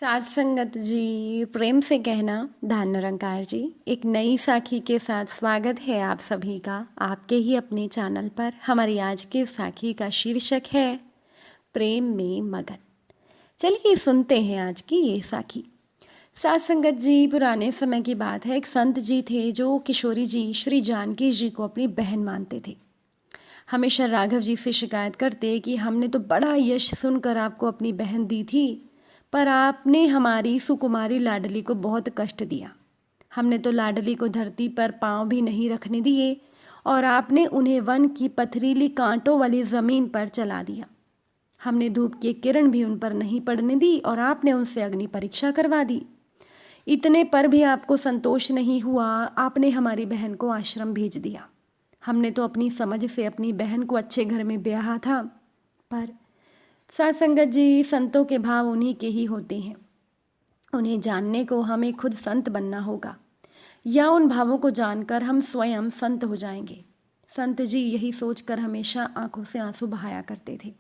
साथ संगत जी, प्रेम से कहना धान निरंकार जी। एक नई साखी के साथ स्वागत है आप सभी का आपके ही अपने चैनल पर। हमारी आज की साखी का शीर्षक है प्रेम में मगन। चलिए सुनते हैं आज की ये साखी। साथ संगत जी, पुराने समय की बात है। एक संत जी थे जो किशोरी जी श्री जानकी जी को अपनी बहन मानते थे। हमेशा राघव जी से शिकायत करते कि हमने तो बड़ा यश सुनकर आपको अपनी बहन दी थी, पर आपने हमारी सुकुमारी लाडली को बहुत कष्ट दिया। हमने तो लाडली को धरती पर पांव भी नहीं रखने दिए और आपने उन्हें वन की पथरीली कांटों वाली ज़मीन पर चला दिया। हमने धूप की किरण भी उन पर नहीं पड़ने दी और आपने उनसे अग्नि परीक्षा करवा दी। इतने पर भी आपको संतोष नहीं हुआ, आपने हमारी बहन को आश्रम भेज दिया। हमने तो अपनी समझ से अपनी बहन को अच्छे घर में ब्याहा था, पर साथ संगत जी, संतों के भाव उन्हीं के ही होते हैं। उन्हें जानने को हमें खुद संत बनना होगा, या उन भावों को जानकर हम स्वयं संत हो जाएंगे। संत जी यही सोचकर हमेशा आंखों से आंसू बहाया करते थे।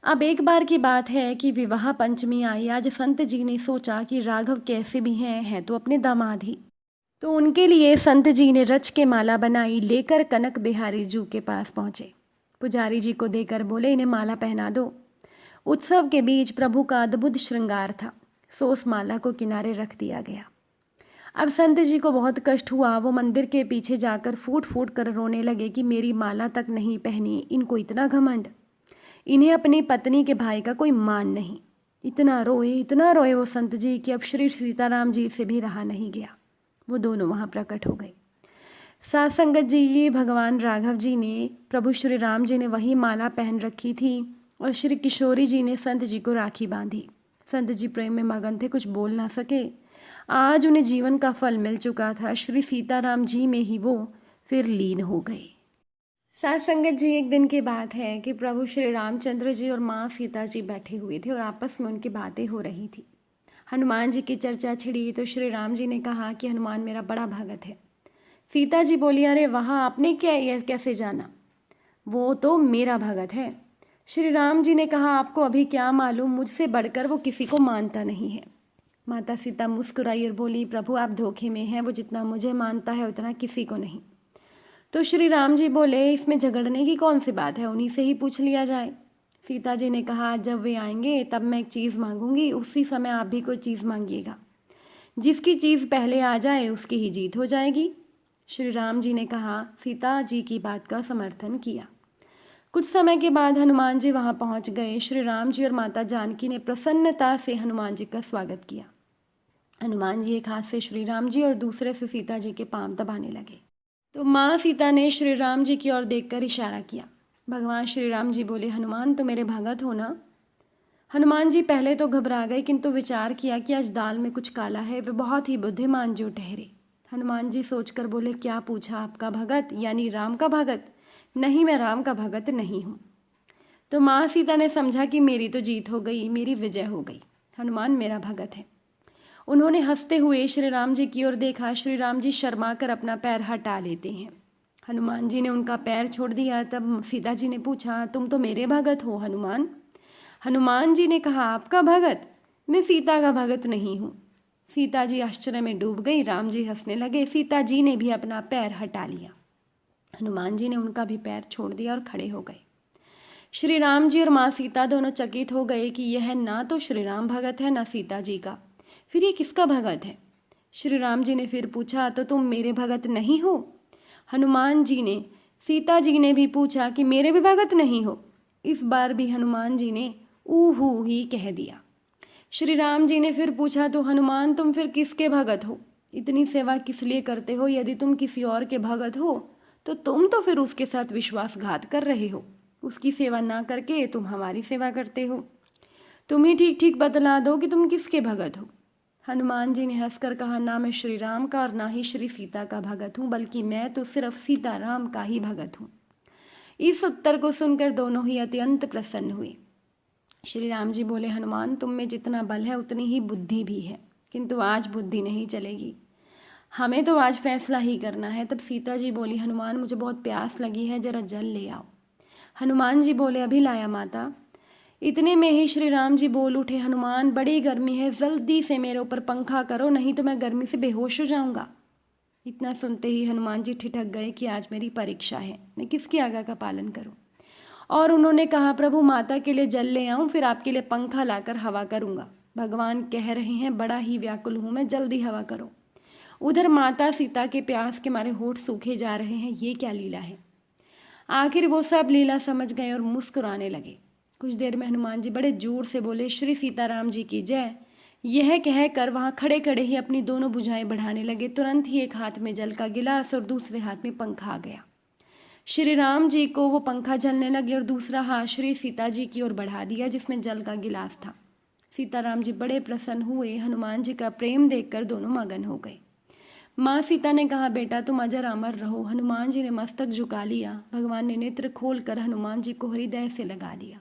अब एक बार की बात है कि विवाह पंचमी आई। आज संत जी ने सोचा कि राघव कैसे भी हैं तो अपने दामाद ही। तो उनके लिए संत जी ने रच के माला बनाई, लेकर कनक बिहारी जू के पास पहुंचे। पुजारी जी को देकर बोले, इन्हें माला पहना दो। उत्सव के बीच प्रभु का अद्भुत श्रृंगार था, सो उस माला को किनारे रख दिया गया। अब संत जी को बहुत कष्ट हुआ। वो मंदिर के पीछे जाकर फूट फूट कर रोने लगे कि मेरी माला तक नहीं पहनी, इनको इतना घमंड, इन्हें अपनी पत्नी के भाई का कोई मान नहीं। इतना रोए वो संत जी कि अब श्री सीताराम जी से भी रहा नहीं गया। वो दोनों वहां प्रकट हो गए। साथ संगत जी, ये भगवान राघव जी ने, प्रभु श्री राम जी ने वही माला पहन रखी थी और श्री किशोरी जी ने संत जी को राखी बांधी। संत जी प्रेम में मगन थे, कुछ बोल ना सके। आज उन्हें जीवन का फल मिल चुका था। श्री सीताराम जी में ही वो फिर लीन हो गए। साथ संगत जी, एक दिन की बात है कि प्रभु श्री रामचंद्र जी और माँ सीता जी बैठे हुए थे और आपस में उनकी बातें हो रही थी। हनुमान जी की चर्चा छिड़ी तो श्री राम जी ने कहा कि हनुमान मेरा बड़ा भगत है। सीता जी बोली, अरे वहाँ आपने क्या ये कैसे जाना, वो तो मेरा भगत है। श्री राम जी ने कहा, आपको अभी क्या मालूम, मुझसे बढ़कर वो किसी को मानता नहीं है। माता सीता मुस्कुराई और बोली, प्रभु आप धोखे में हैं, वो जितना मुझे मानता है उतना किसी को नहीं। तो श्री राम जी बोले, इसमें झगड़ने की कौन सी बात है, उन्हीं से ही पूछ लिया जाए। सीता जी ने कहा, जब वे आएंगे तब मैं एक चीज़ मांगूंगी, उसी समय आप भी कोई चीज़ मांगिएगा। जिसकी चीज़ पहले आ जाए उसकी ही जीत हो जाएगी। श्री राम जी ने कहा, सीता जी की बात का समर्थन किया। कुछ समय के बाद हनुमान जी वहां पहुंच गए। श्री राम जी और माता जानकी ने प्रसन्नता से हनुमान जी का स्वागत किया। हनुमान जी एक हाथ से श्री राम जी और दूसरे से सीता जी के पांव दबाने लगे। तो माँ सीता ने श्री राम जी की ओर देखकर इशारा किया। भगवान श्री राम जी बोले, हनुमान तो मेरे भगत हो ना। हनुमान जी पहले तो घबरा गए, किंतु विचार किया कि आज दाल में कुछ काला है। वे बहुत ही बुद्धिमान जो ठहरे। हनुमान जी सोचकर बोले, क्या पूछा, आपका भगत यानी राम का भगत? नहीं, मैं राम का भगत नहीं हूँ। तो माँ सीता ने समझा कि मेरी तो जीत हो गई, मेरी विजय हो गई, हनुमान मेरा भगत है। उन्होंने हंसते हुए श्री राम जी की ओर देखा। श्री राम जी शर्मा कर अपना पैर हटा लेते हैं। हनुमान जी ने उनका पैर छोड़ दिया। तब सीता जी ने पूछा, तुम तो मेरे भगत हो हनुमान? हनुमान जी ने कहा, आपका भगत? मैं सीता का भगत नहीं हूँ। सीता जी आश्चर्य में डूब गई। राम जी हंसने लगे। सीता जी ने भी अपना पैर हटा लिया। हनुमान जी ने उनका भी पैर छोड़ दिया और खड़े हो गए। श्री राम जी और माँ सीता दोनों चकित हो गए कि यह ना तो श्री राम भगत है ना सीता जी का, फिर ये किसका भगत है? श्री राम जी ने फिर पूछा, तो तुम मेरे भगत नहीं हो? हनुमान जी ने, सीता जी ने भी पूछा कि मेरे भी भगत नहीं हो? इस बार भी हनुमान जी ने ऊहू ही कह दिया। श्री राम जी ने फिर पूछा, तो हनुमान तुम फिर किसके भगत हो? इतनी सेवा किस लिए करते हो? यदि तुम किसी और के भगत हो तो तुम तो फिर उसके साथ विश्वासघात कर रहे हो। उसकी सेवा ना करके तुम हमारी सेवा करते हो। तुम ही ठीक ठीक बतला दो कि तुम किसके भगत हो। हनुमान जी ने हंसकर कहा, ना मैं श्री राम का और ना ही श्री सीता का भगत हूँ, बल्कि मैं तो सिर्फ सीताराम का ही भगत हूँ। इस उत्तर को सुनकर दोनों ही अत्यंत प्रसन्न हुए। श्री राम जी बोले, हनुमान तुम में जितना बल है उतनी ही बुद्धि भी है, किंतु आज बुद्धि नहीं चलेगी, हमें तो आज फैसला ही करना है। तब सीता जी बोली, हनुमान मुझे बहुत प्यास लगी है, जरा जल ले आओ। हनुमान जी बोले, अभी लाया माता। इतने में ही श्री राम जी बोल उठे, हनुमान बड़ी गर्मी है, जल्दी से मेरे ऊपर पंखा करो, नहीं तो मैं गर्मी से बेहोश हो जाऊंगा। इतना सुनते ही हनुमान जी ठिठक गए कि आज मेरी परीक्षा है, मैं किसकी आज्ञा का पालन करूं। और उन्होंने कहा, प्रभु माता के लिए जल ले आऊं, फिर आपके लिए पंखा लाकर हवा करूंगा। भगवान कह रहे हैं, बड़ा ही व्याकुल हूं मैं, जल्दी हवा करो। उधर माता सीता के प्यास के मारे होठ सूखे जा रहे हैं, ये क्या लीला है। आखिर वो सब लीला समझ गए और मुस्कुराने लगे। कुछ देर में हनुमान जी बड़े जोर से बोले, श्री सीताराम जी की जय। यह कहकर वहां खड़े खड़े ही अपनी दोनों भुजाएं बढ़ाने लगे। तुरंत ही एक हाथ में जल का गिलास और दूसरे हाथ में पंखा आ गया। श्री राम जी को वो पंखा जलने लगे और दूसरा हाथ श्री सीता जी की ओर बढ़ा दिया जिसमें जल का गिलास था। सीताराम जी बड़े प्रसन्न हुए। हनुमान जी का प्रेम देखकर दोनों मगन हो गए। माँ सीता ने कहा, बेटा तुम अजर अमर रहो। हनुमान जी ने मस्तक झुका लिया। भगवान ने नेत्र खोलकर हनुमान जी को हृदय से लगा लिया।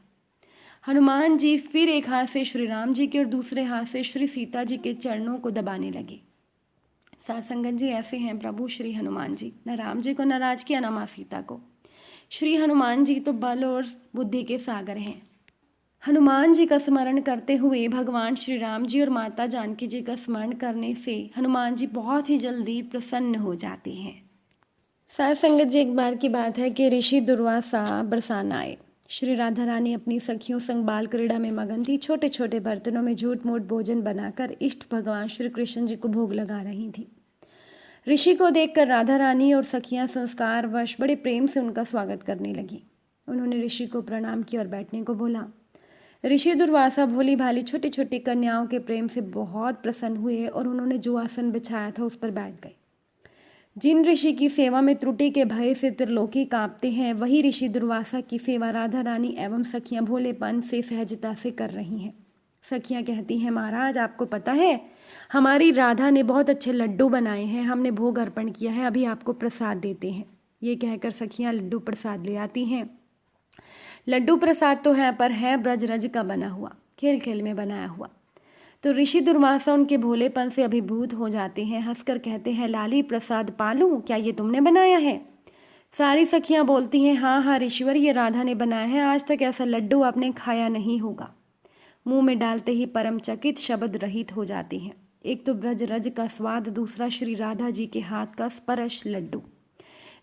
हनुमान जी फिर एक हाथ से श्री राम जी के और दूसरे हाथ से श्री सीता जी के चरणों को दबाने लगे। साथ संगत जी, ऐसे हैं प्रभु श्री हनुमान जी। न राम जी को नाराज किया, न माँ सीता को। श्री हनुमान जी तो बल और बुद्धि के सागर हैं। हनुमान जी का स्मरण करते हुए भगवान श्री राम जी और माता जानकी जी का स्मरण करने से हनुमान जी बहुत ही जल्दी प्रसन्न हो जाते हैं। साथ संगत जी, एक बार की बात है कि ऋषि दुर्वासा बरसाना आए। श्री राधा रानी अपनी सखियों संग बाल क्रीड़ा में मगन थी। छोटे छोटे बर्तनों में झूठ मूठ भोजन बनाकर इष्ट भगवान श्री कृष्ण जी को भोग लगा रही थी। ऋषि को देखकर राधा रानी और सखियां संस्कारवश बड़े प्रेम से उनका स्वागत करने लगी। उन्होंने ऋषि को प्रणाम किया और बैठने को बोला। ऋषि दुर्वासा भोली भाली छोटी छोटी कन्याओं के प्रेम से बहुत प्रसन्न हुए और उन्होंने जो आसन बिछाया था उस पर बैठ गए। जिन ऋषि की सेवा में त्रुटि के भय से त्रिलोकी कांपते हैं, वही ऋषि दुर्वासा की सेवा राधा रानी एवं सखियां भोलेपन से सहजता से कर रही हैं। सखियां कहती हैं, महाराज आपको पता है हमारी राधा ने बहुत अच्छे लड्डू बनाए हैं, हमने भोग अर्पण किया है, अभी आपको प्रसाद देते हैं। ये कहकर सखियां लड्डू प्रसाद ले आती हैं। लड्डू प्रसाद तो है, पर है ब्रजरज का बना हुआ, खेल खेल में बनाया हुआ। तो ऋषि दुर्वासा उनके भोलेपन से अभिभूत हो जाते हैं। हंसकर कहते हैं, लाली प्रसाद पालू, क्या ये तुमने बनाया है। सारी सखियां बोलती हैं, हाँ हाँ ऋषिवर, ये राधा ने बनाया है, आज तक ऐसा लड्डू आपने खाया नहीं होगा। मुंह में डालते ही परम चकित शब्द रहित हो जाती हैं। एक तो ब्रजरज का स्वाद, दूसरा श्री राधा जी के हाथ का स्पर्श लड्डू।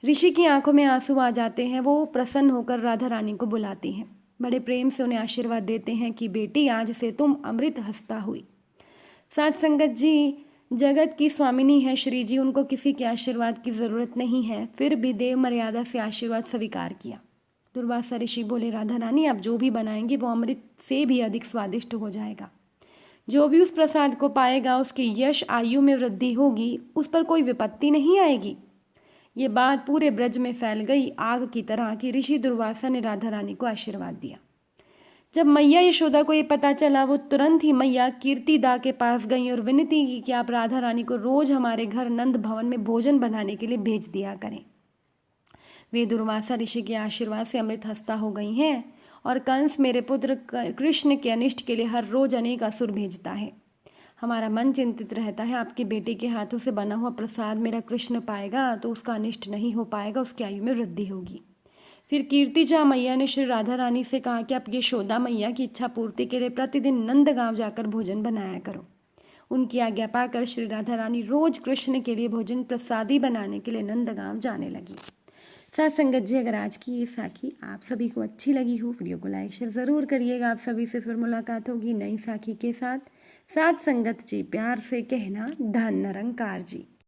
ऋषि की आंखों में आंसू आ जाते हैं। वो प्रसन्न होकर राधा रानी को बुलाती हैं। बड़े प्रेम से उन्हें आशीर्वाद देते हैं कि बेटी आज से तुम अमृत हस्ता हुई। साथ संगत जी, जगत की स्वामिनी है श्री जी, उनको किसी के आशीर्वाद की जरूरत नहीं है, फिर भी देव मर्यादा से आशीर्वाद स्वीकार किया। दुर्वासा ऋषि बोले, राधा रानी आप जो भी बनाएंगे वो अमृत से भी अधिक स्वादिष्ट हो जाएगा। जो भी उस प्रसाद को पाएगा उसकी यश आयु में वृद्धि होगी, उस पर कोई विपत्ति नहीं आएगी। ये बात पूरे ब्रज में फैल गई आग की तरह कि ऋषि दुर्वासा ने राधा रानी को आशीर्वाद दिया। जब मैया यशोदा को ये पता चला, वो तुरंत ही मैया कीर्तिदा के पास गई और विनती की कि आप राधा रानी को रोज हमारे घर नंद भवन में भोजन बनाने के लिए भेज दिया करें। वे दुर्वासा ऋषि के आशीर्वाद से अमृत हस्ता हो गई हैं और कंस मेरे पुत्र कृष्ण के अनिष्ट के लिए हर रोज अनेक असुर भेजता है। हमारा मन चिंतित रहता है, आपके बेटे के हाथों से बना हुआ प्रसाद मेरा कृष्ण पाएगा तो उसका अनिष्ट नहीं हो पाएगा, उसकी आयु में वृद्धि होगी। फिर कीर्तिजा मैया ने श्री राधा रानी से कहा कि आप यशोदा मैया की इच्छा पूर्ति के लिए प्रतिदिन नंदगांव जाकर भोजन बनाया करो। उनकी आज्ञा पाकर श्री राधा रानी रोज कृष्ण के लिए भोजन प्रसादी बनाने के लिए नंदगांव जाने लगी। साथ संगत जी, अगर आज की ये साखी आप सभी को अच्छी लगी हो, वीडियो को लाइक शेयर ज़रूर करिएगा। आप सभी से फिर मुलाकात होगी नई साखी के साथ। साथ संगत जी, प्यार से कहना, धन निरंकार जी।